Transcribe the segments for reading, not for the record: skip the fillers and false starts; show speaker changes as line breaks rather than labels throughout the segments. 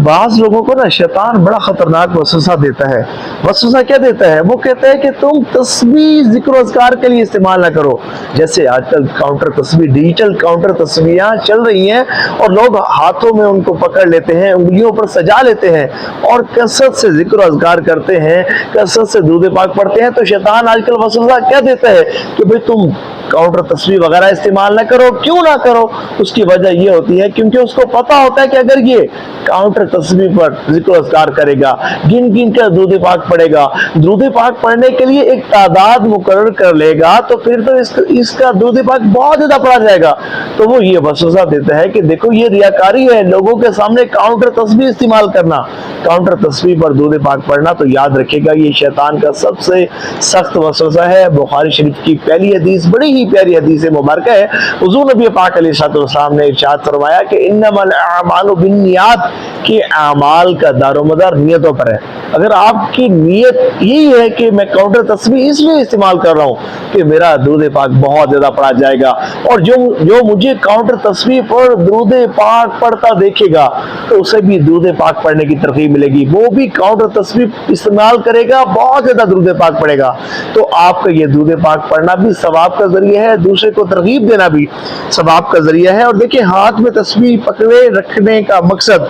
بعض लोगों को ना शैतान बड़ा खतरनाक वसवसा देता है। वसवसा क्या देता है? वो कहता है कि तुम तस्बीह जिक्र अज़कार के लिए इस्तेमाल ना करो। जैसे आजकल काउंटर तस्बीह, डिजिटल काउंटर तस्बीहां चल रही हैं और लोग हाथों में उनको पकड़ लेते हैं, उंगलियों पर सजा लेते हैं और कसरत से जिक्र अज़कार करते हैं, कसरत से दुरूद पाक पढ़ते हैं। तो शैतान आजकल वसवसा क्या देता है कि भाई तुम काउंटर तस्बीह वगैरह इस्तेमाल ना करो। क्यों ना करो? उसकी वजह ये होती है क्योंकि उसको पता होता है कि अगर ये काउंटर तस्बीह पर जिक्र अज़कार करेगा, गिन गिन कर दुरूद पाक पढ़ेगा, दुरूद पाक पढ़ने के लिए एक तादाद मुकर्रर कर लेगा, तो फिर तो इसका दुरूद पाक बहुत ज्यादा पढ़ा जाएगा। तो वो ये वसवसा देता है कि देखो ये रियाकारी है, लोगों के सामने काउंटर तस्बीह इस्तेमाल करना, काउंटर तस्बीह पर दुरूद पाक पढ़ना। तो याद रखेगा ये शैतान का सबसे सख्त वसवसा है। बुखारी शरीफ की पहली हदीस बड़ी ही प्यारी हदीस मुबारक है। हुज़ूर नबी पाक अलैहिस्सलाम ने इरशाद फरमाया कि इन्नमल अमालु बिन्नियात, कि अमाल का दारोमदार नियतों पर है। अगर आपकी नियत यही है कि मैं काउंटर तस्बीह इसलिए इस्तेमाल कर रहा हूँ कि मेरा दुरूद पाक बहुत ज्यादा पढ़ा जाएगा, और जो मुझे काउंटर तस्बीह पर दुरूद पाक पढ़ता देखेगा तो उसे भी दुरूद पाक पढ़ने की तरकीब मिलेगी, वो भी काउंटर तस्बीह इस्तेमाल करेगा, बहुत ज्यादा दुरूद पाक पढ़ेगा। तो आपका ये दुरूद पाक पढ़ना भी सवाब का जरिया है, दूसरे को तरगीब देना भी सवाब का जरिया है। और देखिए हाथ में तस्बीह पकड़े रखने का मकसद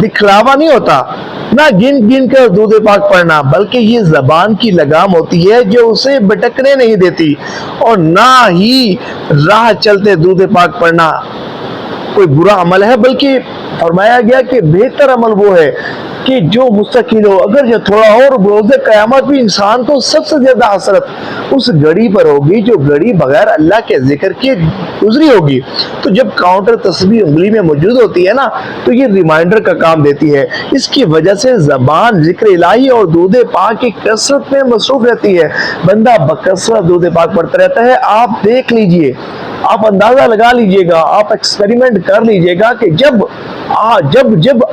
दिखलावा नहीं होता, ना गिन गिन कर दुरूद पाक पढ़ना, बल्कि ये जबान की लगाम होती है जो उसे भटकने नहीं देती। और ना ही राह चलते दुरूद पाक पढ़ना कोई बुरा अमल है, बल्कि फरमाया गया कि बेहतर अमल वो है कि जो मुस्तकिल हो। अगर जो थोड़ा और रोज़े क़यामत भी इंसान को सबसे ज्यादा हसरत उस घड़ी पर होगी जो घड़ी बगैर अल्लाह के जिक्र के गुजरी होगी। तो जब काउंटर तस्बीह उंगली में मौजूद होती है ना, तो ये रिमाइंडर का काम देती है। इसकी वजह से जबान जिक्र इलाही और दुरूद पाक की कसरत में मसरूफ रहती है। बंदा बकसरत दुरूद पाक पढ़ता रहता है। आप देख लीजिए, आप अंदाजा लगा लीजिएगा, आप एक्सपेरिमेंट कर लीजिएगा कि जब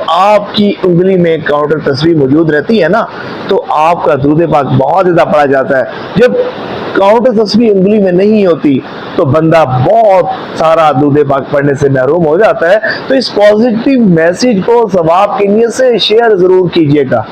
आपकी उंगली में काउंटर तस्बीह मौजूद रहती है ना, तो आपका दुरूद पाक बहुत ज्यादा पढ़ा जाता है। जब काउंटर तस्बीह उंगली में नहीं होती तो बंदा बहुत सारा दुरूद पाक पढ़ने से महरूम हो जाता है। तो इस पॉजिटिव मैसेज को सवाब की नीयत से शेयर जरूर कीजिएगा।